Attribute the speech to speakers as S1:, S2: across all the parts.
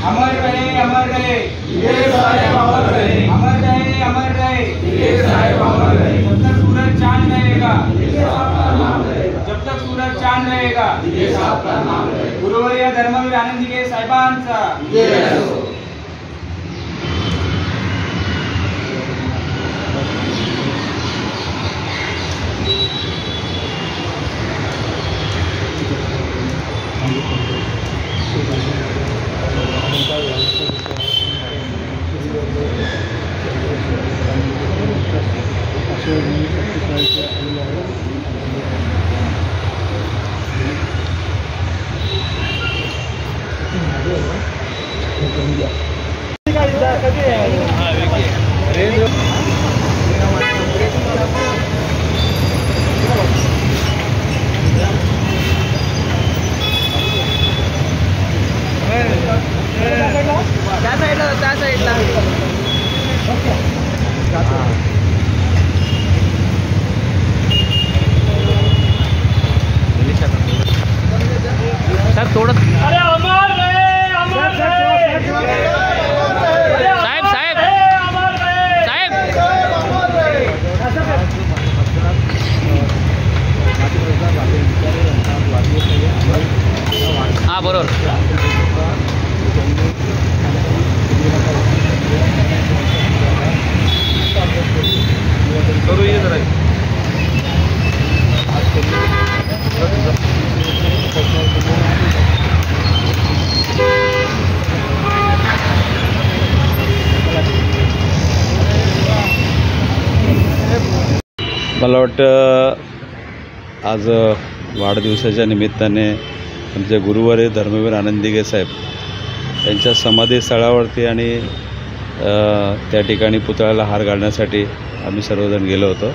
S1: अमर रहे अमर रहे ये साहेब अमर रहे अमर रहे अमर रहे ये साहेब अमर रहे जब तक सूरज चांद रहेगा ये आपका नाम रहेगा जब तक सूरज चांद रहेगा ये आपका नाम रहेगा गुरुवर्य धर्मवीर आनंदीगे साहेबांचा जय असो।
S2: साहेब थोडं
S1: अरे अमर रहे
S2: साहेब साहेब साहेब हां बरोबर करू ये जरा
S3: मला वाटतं आज वाढदिवसाच्या निमित्ताने आमचे गुरुवर्य धर्मवीर आनंदीगे साहेब यांच्या समाधीस्थळावरती आणि त्या ठिकाणी पुतळ्याला हार घालण्यासाठी आम्ही सर्वजण गेलो होतो।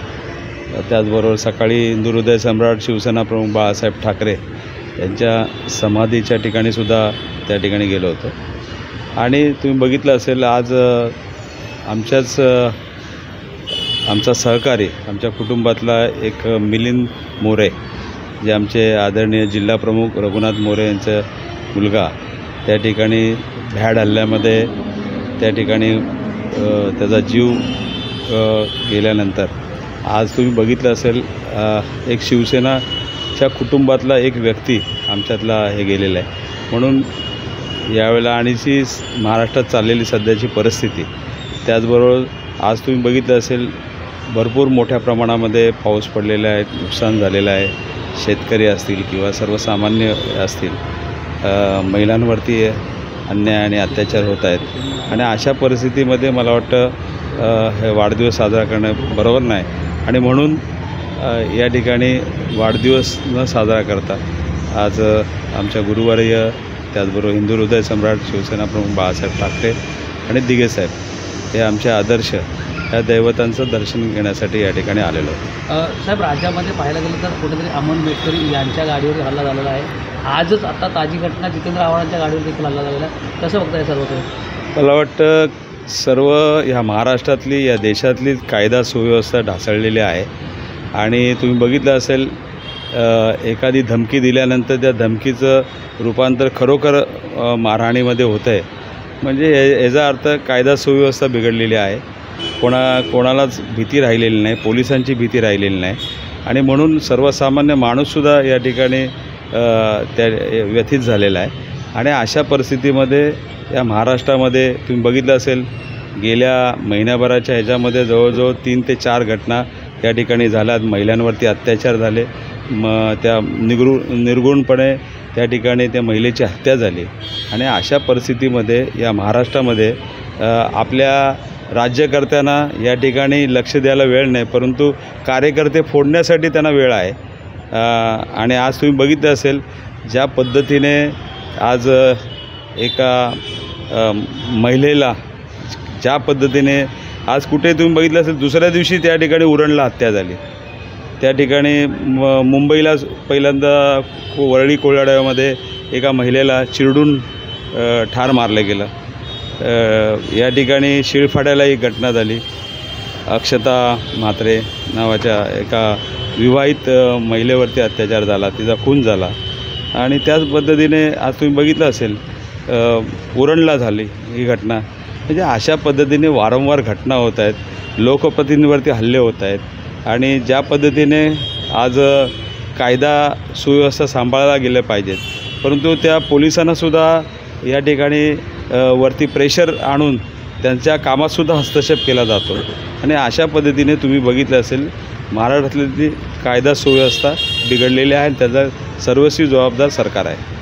S3: त्याचबरोबर सकाळी हिंदू हृदय सम्राट शिवसेना प्रमुख बाळासाहेब ठाकरे यांच्या समाधीच्या ठिकाणीसुद्धा त्या ठिकाणी गेलो होतो। आणि तुम्ही बघितलं असेल आज आमचा सहकारी आमच्या कुटुंबातला एक मिलिंद मोरे जे आमचे आदरणीय जिल्हा प्रमुख रघुनाथ मोरे यांचा मुलगा त्या ठिकाणी भ्याड हल्ल्यामध्ये त्या ठिकाणी त्याचा जीव गेल्यानंतर आज तुम्ही बघितलं असेल एक शिवसेनाच्या कुटुंबातला एक व्यक्ती आमच्यातला हे गेलेला आहे। म्हणून यावेळेला आणि जी महाराष्ट्रात चाललेली सध्याची परिस्थिती त्याचबरोबर आज तुम्ही बघितलं असेल भरपूर मोठ्या प्रमाणामध्ये पाऊस पडलेला आहे, नुकसान झालेलं आहे, शेतकरी असतील किंवा सर्वसामान्य असतील, महिलांवरती अन्याय आणि अत्याचार होत आहेत। आणि अशा परिस्थितीमध्ये मला वाटतं हे वाढदिवस साजरा करणं बरोबर नाही आणि म्हणून या ठिकाणी वाढदिवस न साजरा करता आज आमच्या गुरुवर्य त्याचबरोबर हिंदू हृदय सम्राट शिवसेना प्रमुख बाळासाहेब ठाकरे आणि दिघे साहेब हे आमचे आदर्श या दैवतांचं दर्शन घेण्यासाठी या ठिकाणी आलेलो आहोत।
S2: साहेब राज्यामध्ये पाहायला गेलं तर कुठेतरी अमन मेटकरी यांच्या गाडीवर हल्ला झालेला आहे। आजच आता ताजी घटना जितेंद्र आव्हाडांच्या गाडीवर देखील हल्ला झालेला आहे। कसं बघताय सर्व काही?
S3: मला वाटतं सर्व ह्या महाराष्ट्रातली या देशातली कायदा सुव्यवस्था ढासळलेली आहे आणि तुम्ही बघितलं असेल एखादी धमकी दिल्यानंतर त्या धमकीचं रूपांतर खरोखर मारहाणीमध्ये होतं आहे। म्हणजे याचा अर्थ कायदा सुव्यवस्था बिघडलेली आहे, कोणालाच भीती राहिलेली नाही, पोलिसांची भीती राहिलेली नाही आणि म्हणून सर्वसामान्य माणूससुद्धा या ठिकाणी त्या व्यथित झालेला आहे. आणि अशा परिस्थितीमध्ये या महाराष्ट्रामध्ये तुम्ही बघितलं असेल गेल्या महिन्याभराच्या ह्याच्यामध्ये जवळजवळ 3 ते 4 घटना या ठिकाणी झाल्यात. महिलांवरती अत्याचार झाले, त्या निर्गुणपणे त्या ठिकाणी त्या महिलेची हत्या झाली. आणि अशा परिस्थितीमध्ये या महाराष्ट्रामध्ये आपल्या राज्यकर्त्यांना या ठिकाणी लक्ष द्यायला वेळ नाही, परंतु कार्यकर्ते फोडण्यासाठी त्यांना वेळ आहे. आणि आज तुम्ही बघितलं असेल ज्या पद्धतीने आज एका महिलेला ज्या पद्धतीने आज कुठे तुम्ही बघितलं असेल दुसऱ्या दिवशी त्या ठिकाणी उरणला हत्या झाली. त्या ठिकाणी मुंबईला पहिल्यांदा वरळी कोळाड्यामध्ये एका महिलेला चिरडून ठार मारलं गेलं. या ठिकाणी शिळफाड्याला एक घटना झाली. अक्षता म्हात्रे नावाच्या एका विवाहित महिलेवरती अत्याचार झाला, तिचा खून झाला. आणि त्याच पद्धतीने आज तुम्ही बघितलं असेल उरणला झाली ही घटना. म्हणजे अशा पद्धतीने वारंवार घटना होत आहेत, लोकप्रतिनिधींवरती हल्ले होत आहेत. आणि ज्या पद्धतीने आज कायदा सुव्यवस्था सांभाळायला गेल्या पाहिजेत, परंतु त्या पोलिसांनासुद्धा या ठिकाणी वरती प्रेशर आणून त्यांच्या कामातसुद्धा हस्तक्षेप केला जातो. आणि अशा पद्धतीने तुम्ही बघितलं असेल महाराष्ट्रातली कायदा सुव्यवस्था बिघडलेली आहे आणि त्याचा सर्वस्वी जबाबदार सरकार आहे.